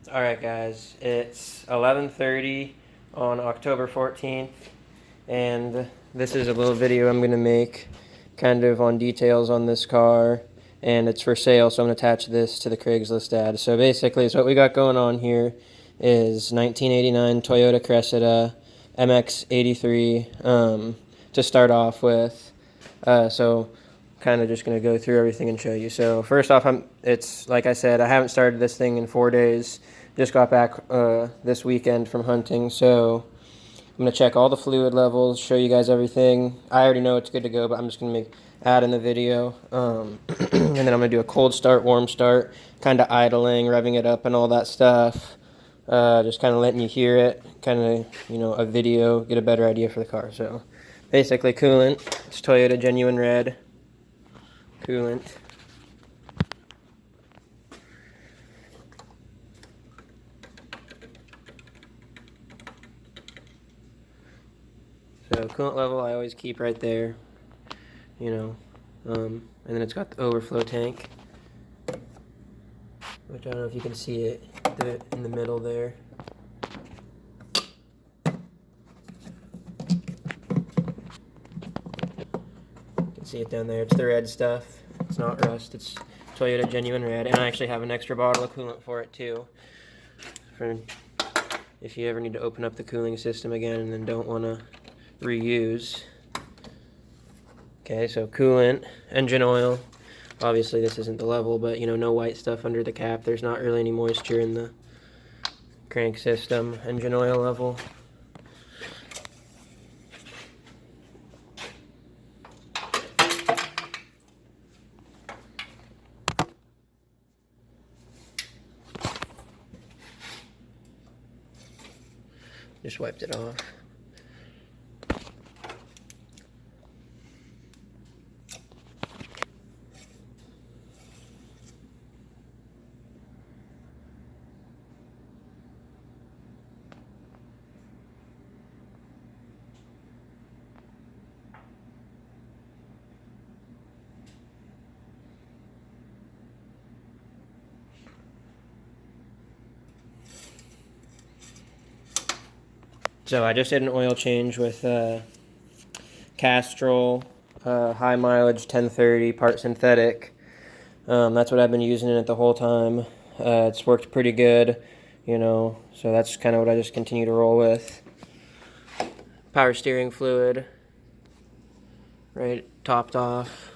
Alright guys, it's 11:30 on October 14th, and this is a little video I'm going to make kind of on details on this car, and it's for sale, so I'm going to attach this to the Craigslist ad. So basically, what we got going on here is 1989 Toyota Cressida MX-83 to start off with. So kind of just going to go through everything and show you. So first off, it's like I said, I haven't started this thing in 4 days. Just got back this weekend from hunting, so I'm going to check all the fluid levels, show you guys everything. I already know it's good to go, but I'm just going to add in the video. And then I'm going to do a cold start, warm start, kind of idling, revving it up and all that stuff. Just kind of letting you hear it, kind of, a video, get a better idea for the car. So basically coolant, it's Toyota Genuine Red coolant. So coolant level I always keep right there, and then it's got the overflow tank, which I don't know if you can see it in the middle there. You can see it down there. It's the red stuff. It's not rust. It's Toyota Genuine Red, and I actually have an extra bottle of coolant for it too, for if you ever need to open up the cooling system again and then don't want to reuse. Okay, so coolant, engine oil. Obviously this isn't the level, but no white stuff under the cap. There's not really any moisture in the crank system. Engine oil level. Just wiped it off. So I just did an oil change with Castrol, high mileage 1030, part synthetic. That's what I've been using in it the whole time. It's worked pretty good, so that's kind of what I just continue to roll with. Power steering fluid, right, topped off.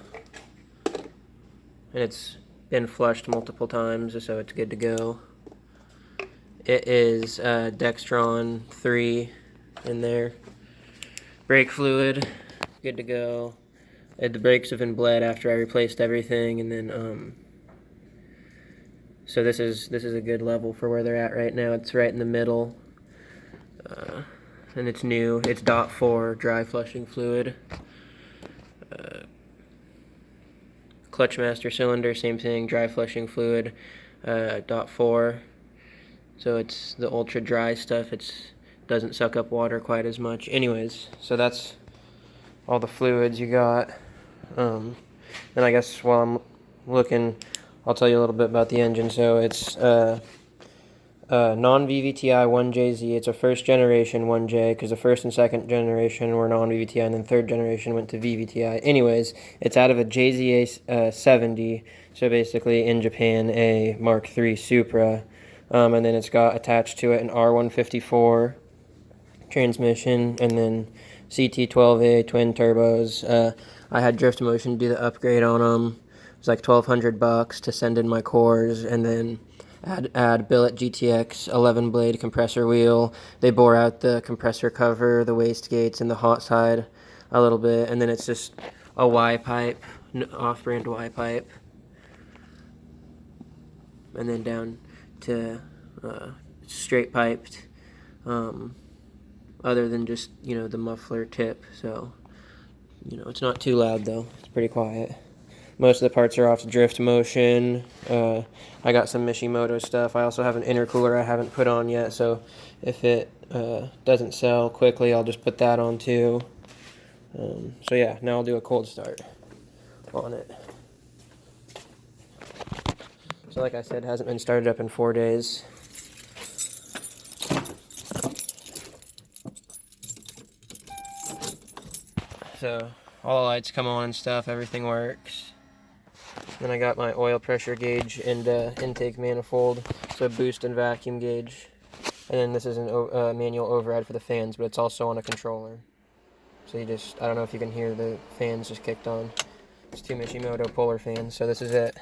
And it's been flushed multiple times, so it's good to go. It is Dextron 3 in there. Brake fluid, good to go. The brakes have been bled after I replaced everything, and then so this is a good level for where they're at right now. It's right in the middle, and it's new. It's .4 dry flushing fluid. Clutch master cylinder, same thing, dry flushing fluid, .4. So it's the ultra dry stuff. It doesn't suck up water quite as much. Anyways, so that's all the fluids you got. And I guess while I'm looking, I'll tell you a little bit about the engine. So it's non-VVTI 1JZ. It's a first generation 1J, because the first and second generation were non-VVTI, and then third generation went to VVTI. Anyways, it's out of a JZA 70, so basically in Japan a Mark III Supra. And then it's got attached to it an R154 transmission, and then CT12A twin turbos. I had Drift Motion do the upgrade on them. It was like $1,200 to send in my cores, and then add billet GTX 11 blade compressor wheel. They bore out the compressor cover, the wastegates, and the hot side a little bit, and then it's just a Y pipe, off-brand Y pipe, and then down to straight piped, other than just the muffler tip. So it's not too loud though. It's pretty quiet. Most of the parts are off Drift Motion. I got some Mishimoto stuff. I also have an intercooler I haven't put on yet, so if it doesn't sell quickly, I'll just put that on too. So yeah, now I'll do a cold start on it. So like I said, it hasn't been started up in 4 days. So all the lights come on and stuff, everything works. Then I got my oil pressure gauge and intake manifold, so boost and vacuum gauge. And then this is a manual override for the fans, but it's also on a controller. So you just, I don't know if you can hear the fans just kicked on. It's two Mishimoto Polar fans, so this is it.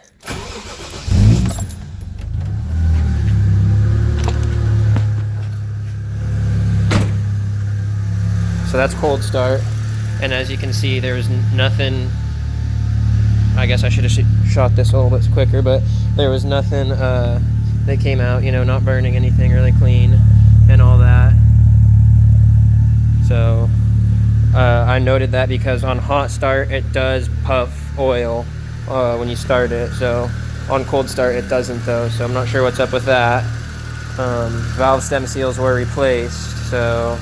So that's cold start. And as you can see, there was nothing, I guess I should have shot this a little bit quicker, but there was nothing that came out, you know, not burning anything, really clean and all that. So I noted that because on hot start it does puff oil when you start it, so on cold start it doesn't though, so I'm not sure what's up with that. Valve stem seals were replaced, so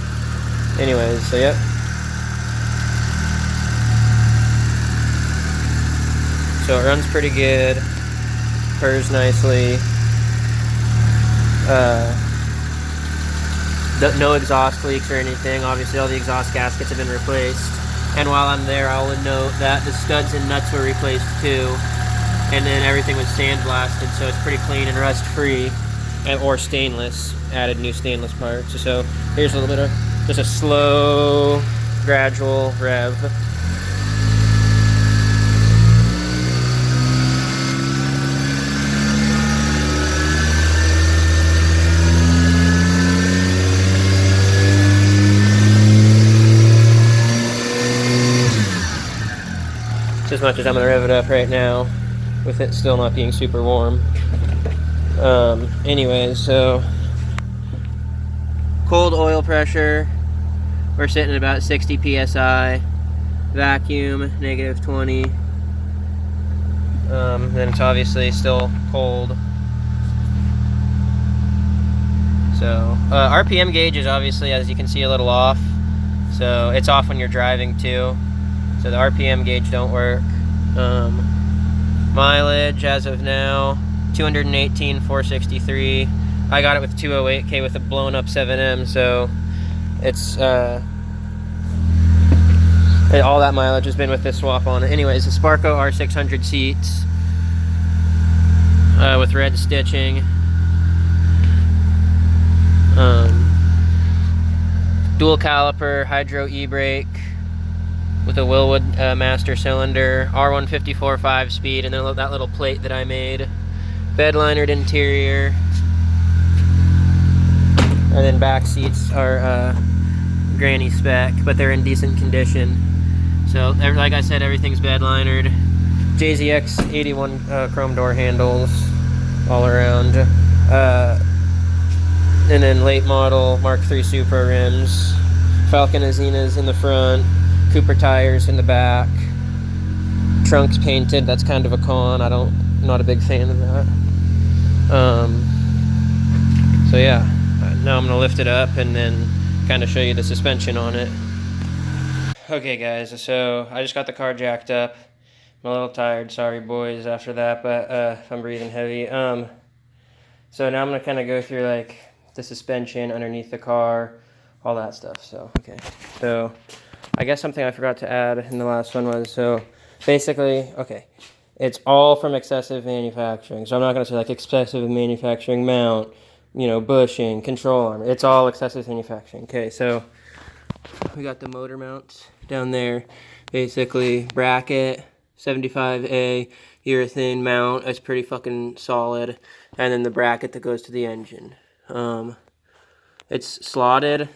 anyways, so yep. So it runs pretty good, purrs nicely. No exhaust leaks or anything. Obviously all the exhaust gaskets have been replaced. And while I'm there, I'll note that the studs and nuts were replaced too. And then everything was sandblasted, so it's pretty clean and rust free. Or stainless, added new stainless parts. So here's a little bit of just a slow, gradual rev. As much as I'm gonna rev it up right now, with it still not being super warm. Anyways, so cold oil pressure, we're sitting at about 60 psi. Vacuum, -20. Then it's obviously still cold. So RPM gauge is obviously, as you can see, a little off. So it's off when you're driving too. So the RPM gauge don't work. Mileage as of now, 218,463. I got it with 208K with a blown up 7M, so it's all that mileage has been with this swap on it. Anyways, the Sparco R600 seats with red stitching. Dual caliper, hydro e-brake with a Willwood master cylinder, r154 5-speed, and then that little plate that I made. Bed linered interior, and then back seats are granny spec, but they're in decent condition. So like I said, everything's bed linered. JZX 81 chrome door handles all around, and then late model Mark III Supra rims, Falcon Azenas in the front, Cooper tires in the back, trunks painted. That's kind of a con. I'm not a big fan of that. So yeah, now I'm gonna lift it up and then kind of show you the suspension on it. Okay guys, so I just got the car jacked up. I'm a little tired, sorry boys after that, but I'm breathing heavy. So now I'm gonna kind of go through like the suspension underneath the car, all that stuff. So okay, so I guess something I forgot to add in the last one was, so basically, okay, it's all from excessive manufacturing. So I'm not going to say like excessive manufacturing mount, you know, bushing, control arm. It's all excessive manufacturing. Okay, so we got the motor mounts down there. Basically, bracket, 75A, urethane mount. It's pretty fucking solid. And then the bracket that goes to the engine. It's slotted,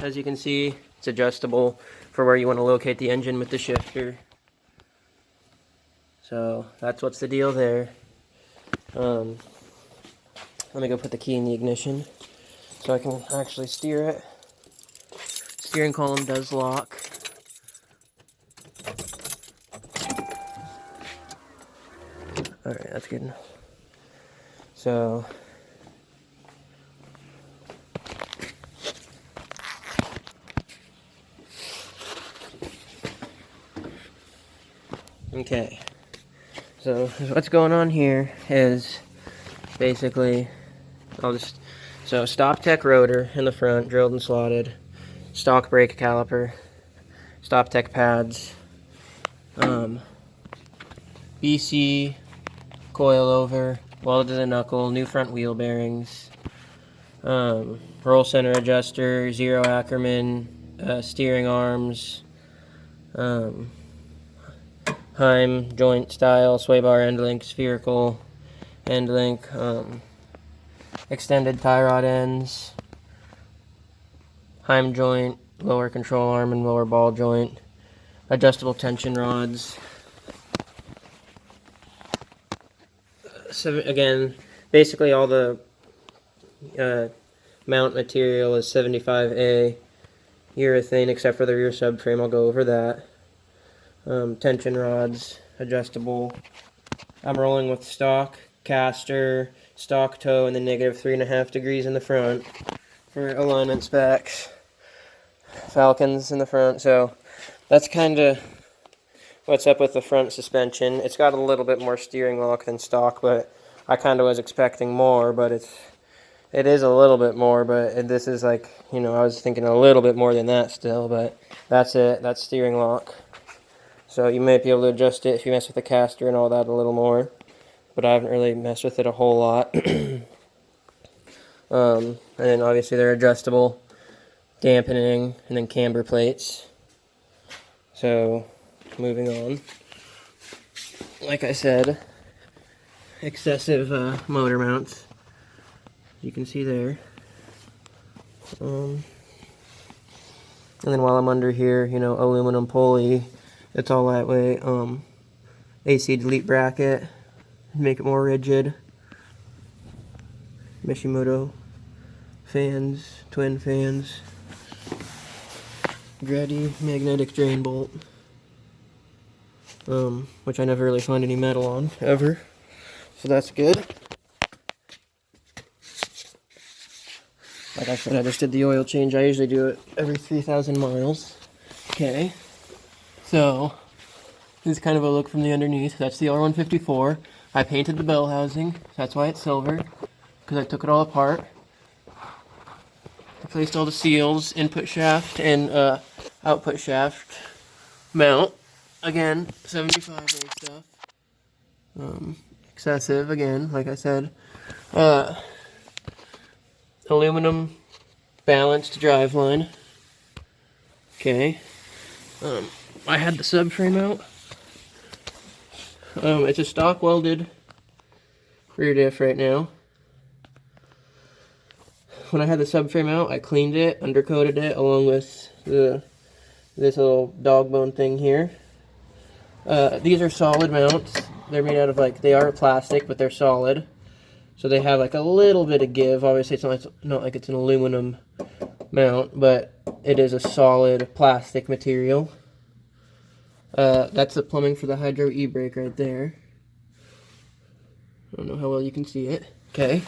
as you can see. It's adjustable for where you want to locate the engine with the shifter. So that's what's the deal there. Let me go put the key in the ignition so I can actually steer it. Steering column does lock. Alright, that's good enough. So okay, so what's going on here is basically, stop tech rotor in the front, drilled and slotted, stock brake caliper, stop tech pads, BC coilover, welded to the knuckle, new front wheel bearings, roll center adjuster, 0 Ackerman, steering arms, Heim joint style, sway bar end link, spherical end link, extended tie rod ends, Heim joint, lower control arm and lower ball joint, adjustable tension rods. So again, basically all the mount material is 75A urethane except for the rear subframe. I'll go over that. Tension rods, adjustable. I'm rolling with stock caster, stock toe, and then negative 3.5 degrees in the front for alignment specs. Falcons in the front. So that's kind of what's up with the front suspension. It's got a little bit more steering lock than stock, but I kind of was expecting more, but it is a little bit more, but this is like, you know, I was thinking a little bit more than that still, but that's it. That's steering lock. So you might be able to adjust it if you mess with the caster and all that a little more, but I haven't really messed with it a whole lot. And then obviously they're adjustable, dampening, and then camber plates. So moving on, like I said, excessive motor mounts, you can see there. And then while I'm under here, you know, aluminum pulley, it's all lightweight. AC delete bracket, make it more rigid. Mishimoto fans, twin fans. Grady magnetic drain bolt, which I never really find any metal on, ever. So that's good. Like I said, I just did the oil change. I usually do it every 3,000 miles. Okay. So, this is kind of a look from the underneath. That's the r154. I painted the bell housing. That's why it's silver. Because I took it all apart. Replaced all the seals, input shaft, and output shaft mount. Again, 75A stuff. Excessive, again, like I said. Aluminum balanced driveline. Okay. I had the subframe out. It's a stock welded rear diff right now. When I had the subframe out, I cleaned it, undercoated it, along with this little dog bone thing here. These are solid mounts. They're made out of, like, they are plastic, but they're solid. So they have like a little bit of give. Obviously it's not like it's an aluminum mount, but it is a solid plastic material. That's the plumbing for the hydro e-brake right there. I don't know how well you can see it. Okay.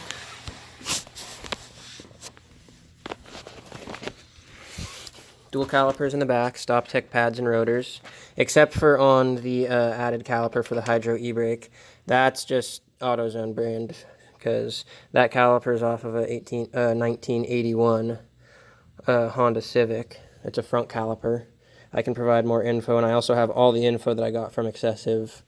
Dual calipers in the back, stop tech pads and rotors, except for on the added caliper for the hydro e-brake. That's just AutoZone brand, because that caliper is off of a 1981 Honda Civic. It's a front caliper. I can provide more info, and I also have all the info that I got from Excessive.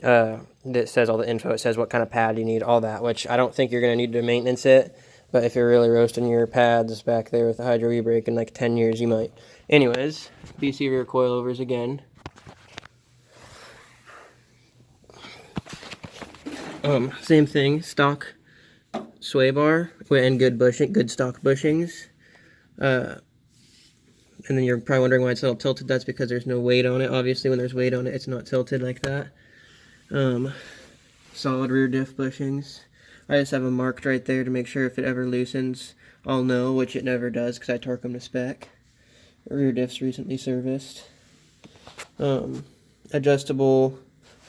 That says all the info. It says what kind of pad you need, all that, which I don't think you're going to need to maintenance it, but if you're really roasting your pads back there with the hydro e-brake in like 10 years, you might. Anyways, BC rear coilovers again. Same thing, stock sway bar and good bushing, good stock bushings. And then you're probably wondering why it's all tilted. That's because there's no weight on it. Obviously, when there's weight on it, it's not tilted like that. Solid rear diff bushings. I just have them marked right there to make sure if it ever loosens, I'll know, which it never does because I torque them to spec. Rear diffs recently serviced. Adjustable,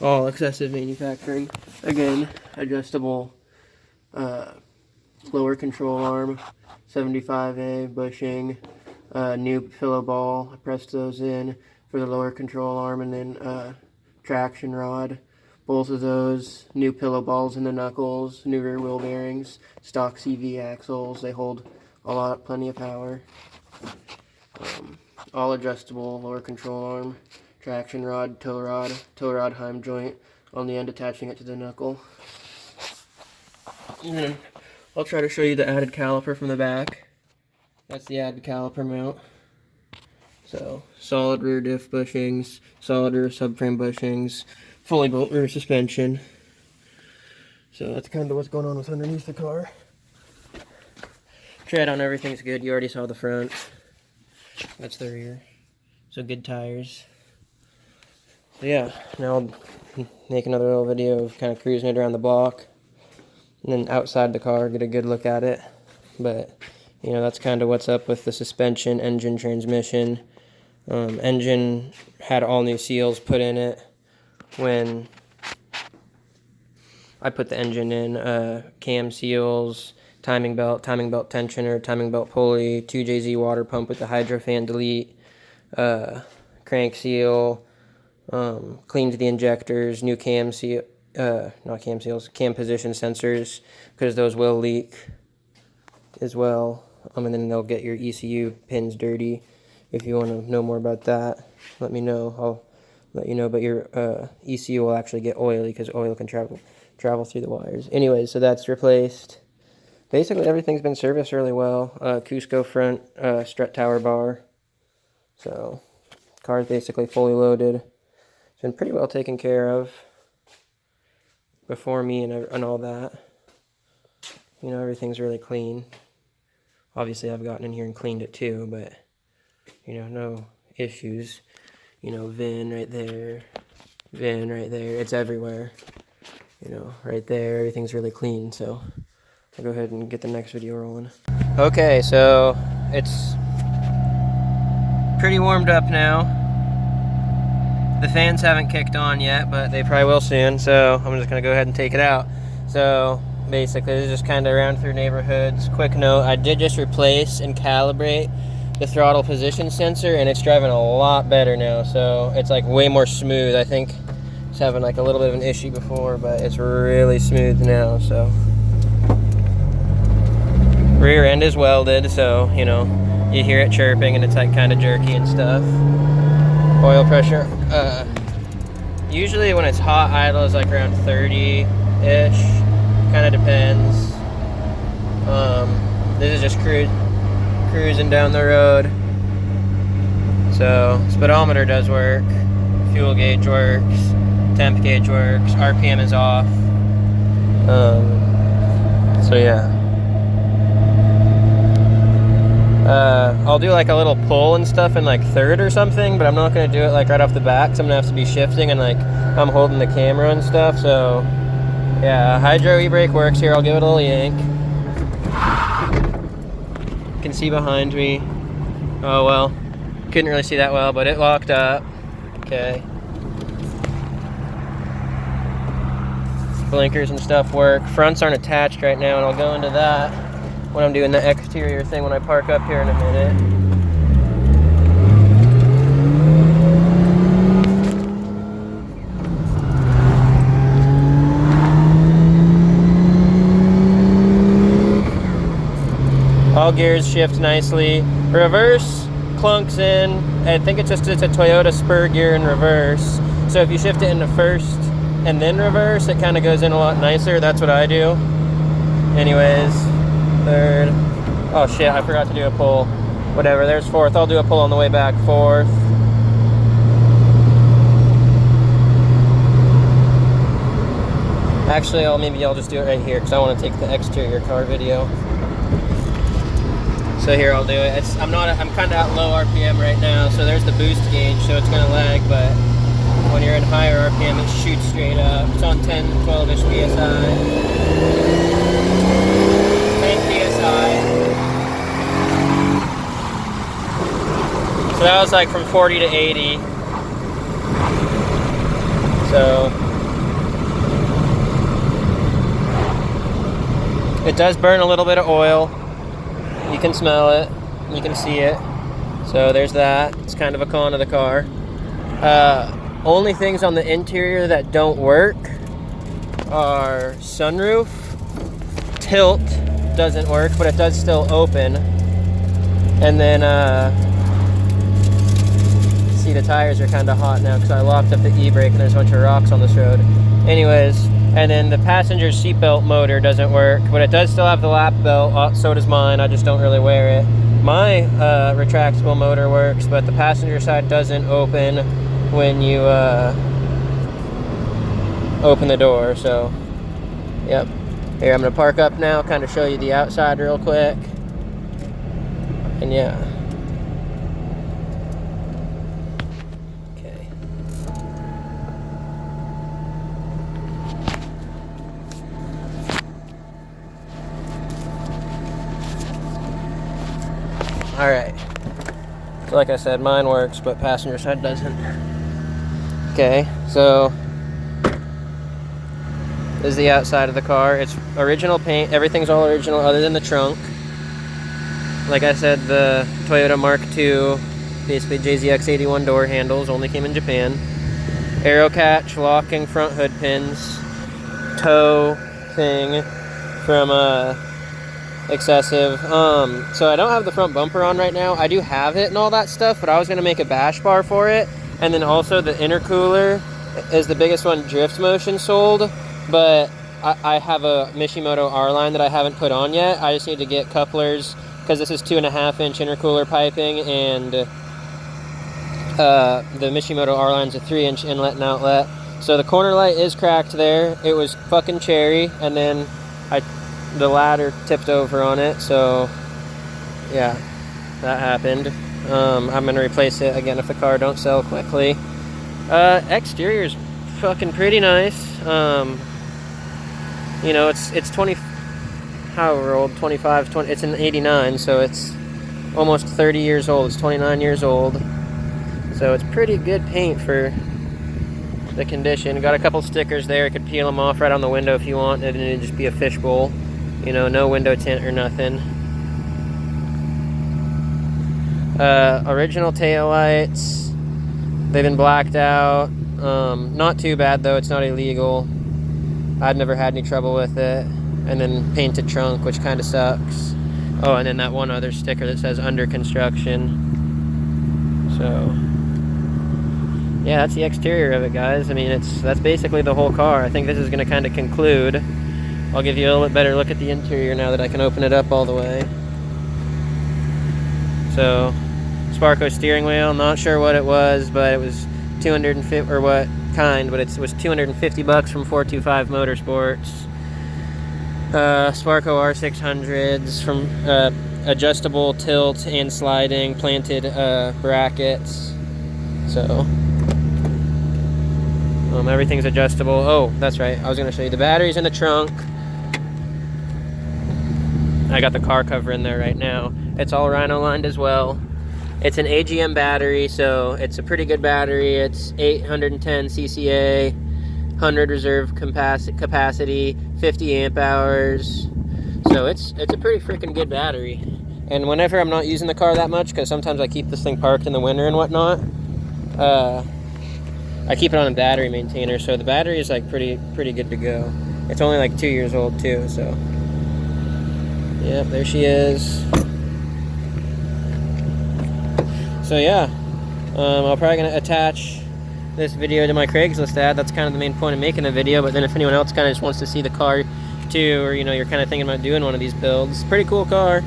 all Excessive manufacturing. Again, adjustable lower control arm, 75A bushing. New pillow ball, I pressed those in for the lower control arm, and then traction rod, both of those, new pillow balls in the knuckles, new rear wheel bearings, stock CV axles, they hold plenty of power. all adjustable lower control arm, traction rod, tow rod heim joint on the end attaching it to the knuckle. And then I'll try to show you the added caliper from the back. That's the added caliper mount. So, solid rear diff bushings, solid rear subframe bushings, fully built rear suspension. So that's kind of what's going on with underneath the car. Tread on everything's good. You already saw the front. That's the rear. So good tires. So yeah, now I'll make another little video of kind of cruising it around the block. And then outside the car, get a good look at it. But, you know, that's kind of what's up with the suspension, engine, transmission. Engine had all new seals put in it when I put the engine in. Cam seals, timing belt tensioner, timing belt pulley, 2JZ water pump with the hydro fan delete, crank seal, cleaned the injectors, new cam seal, not cam seals, cam position sensors, because those will leak as well. And then they'll get your ECU pins dirty. If you want to know more about that, let me know. I'll let you know, but your ECU will actually get oily because oil can travel through the wires. Anyways, so that's replaced. Basically, everything's been serviced really well. Cusco front strut tower bar. So, car's basically fully loaded. It's been pretty well taken care of before me and all that. You know, everything's really clean. Obviously, I've gotten in here and cleaned it too, but, you know, no issues. You know, VIN right there, VIN right there. It's everywhere. You know, right there. Everything's really clean, so I'll go ahead and get the next video rolling. Okay, so it's pretty warmed up now. The fans haven't kicked on yet, but they probably will soon, so I'm just going to go ahead and take it out. So basically, this is just kind of around through neighborhoods. Quick note, I did just replace and calibrate the throttle position sensor, and it's driving a lot better now, so it's like way more smooth. I think it's having like a little bit of an issue before, but it's really smooth now. So rear end is welded, so you know you hear it chirping and it's like kind of jerky and stuff. Oil pressure, usually when it's hot idle is like around 30-ish, kind of depends. This is just cruising down the road. So speedometer does work, fuel gauge works, temp gauge works, RPM is off. So yeah, I'll do like a little pull and stuff in like third or something, but I'm not going to do it like right off the bat because I'm going to have to be shifting and like I'm holding the camera and stuff. So yeah, hydro e-brake works here. I'll give it a little yank. You can see behind me. Oh well, couldn't really see that well, but it locked up. Okay. Blinkers and stuff work. Fronts aren't attached right now, and I'll go into that when I'm doing the exterior thing when I park up here in a minute. All gears shift nicely. Reverse clunks in. I think it's a Toyota spur gear in reverse. So if you shift it into first and then reverse, it kind of goes in a lot nicer. That's what I do. Anyways, third. Oh shit, I forgot to do a pull. Whatever, there's fourth. I'll do a pull on the way back. Fourth. Actually, maybe I'll just do it right here because I want to take the exterior car video. So here I'll do it. I'm kind of at low RPM right now, so there's the boost gauge, so it's gonna lag, but when you're in higher RPM, it shoots straight up. It's on 10, 12-ish PSI. 10 PSI. So that was like from 40 to 80. So it does burn a little bit of oil. You can smell it, you can see it. So there's that. It's kind of a con of the car. Only things on the interior that don't work are sunroof. Tilt doesn't work, but it does still open. And then see the tires are kind of hot now because I locked up the e-brake and there's a bunch of rocks on this road. Anyways, and then the passenger seatbelt motor doesn't work, but it does still have the lap belt. So does mine. I just don't really wear it. My retractable motor works, but the passenger side doesn't open when you open the door. So, yep. Here, I'm gonna park up now, kind of show you the outside real quick. And yeah. Okay. All right. So like I said, mine works, but passenger side doesn't. Okay, so this is the outside of the car. It's original paint. Everything's all original other than the trunk. Like I said, the Toyota Mark II, basically JZX81 door handles, only came in Japan. Aero catch, locking front hood pins, tow thing from Excessive. So I don't have the front bumper on right now. I do have it and all that stuff, but I was gonna make a bash bar for it. And then also the intercooler is the biggest one Drift Motion sold, but I have a Mishimoto R-line that I haven't put on yet. I just need to get couplers, because this is 2.5-inch intercooler piping, and the Mishimoto R-line's a 3-inch inlet and outlet. So the corner light is cracked there. It was fucking cherry, and then the ladder tipped over on it, so yeah, that happened. I'm gonna replace it again if the car don't sell quickly. Exterior's fucking pretty nice. You know, it's 20, however old, 25, 20, it's an 89, so it's almost 30 years old. It's 29 years old, so it's pretty good paint for the condition. Got a couple stickers there. You could peel them off right on the window if you want, and it'd just be a fishbowl. You know, no window tint or nothing. Original taillights. They've been blacked out. Not too bad though, it's not illegal. I've never had any trouble with it. And then painted trunk, which kind of sucks. Oh, and then that one other sticker that says under construction. So yeah, that's the exterior of it, guys. I mean, that's basically the whole car. I think this is going to kind of conclude. I'll give you a little bit better look at the interior now that I can open it up all the way. So, Sparco steering wheel, not sure what it was, but it was 250, or what kind, but it was 250 bucks from 425 Motorsports. Sparco R600s from adjustable tilt and sliding planted brackets. So everything's adjustable. Oh, that's right, I was going to show you the batteries in the trunk. I got the car cover in there right now. It's all Rhino lined as well. It's an AGM battery, so it's a pretty good battery. It's 810 CCA, 100 reserve capacity, 50 amp hours. So it's a pretty freaking good battery. And whenever I'm not using the car that much, because sometimes I keep this thing parked in the winter and whatnot, I keep it on a battery maintainer, so the battery is like pretty good to go. It's only like 2 years old too, so. Yep, there she is. So yeah, I'm probably gonna attach this video to my Craigslist ad. That's kind of the main point of making the video, but then if anyone else kind of just wants to see the car too, or you know, you're kind of thinking about doing one of these builds, pretty cool car.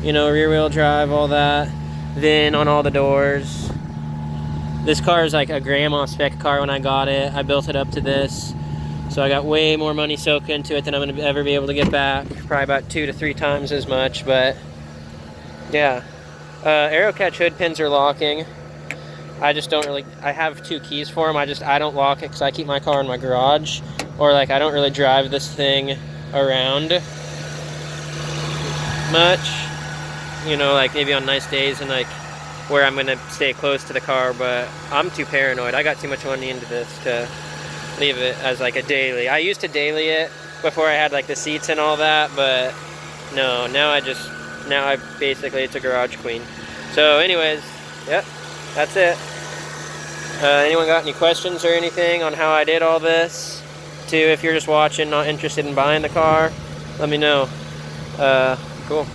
You know, rear wheel drive, all that. Then on all the doors. This car is like a grandma spec car when I got it. I built it up to this. So I got way more money soaked into it than I'm going to ever be able to get back. Probably about 2 to 3 times as much, but yeah. Aero catch hood pins are locking. I just don't really, I have 2 keys for them. I don't lock it because I keep my car in my garage. Or like I don't really drive this thing around much. You know, like maybe on nice days and like where I'm going to stay close to the car, but I'm too paranoid. I got too much money into this to leave it as like a daily. I used to daily it before I had like the seats and all that, but no, now I basically, it's a garage queen. So anyways, yep, that's it. Anyone got any questions or anything on how I did all this? If you're just watching, not interested in buying the car, let me know. Cool.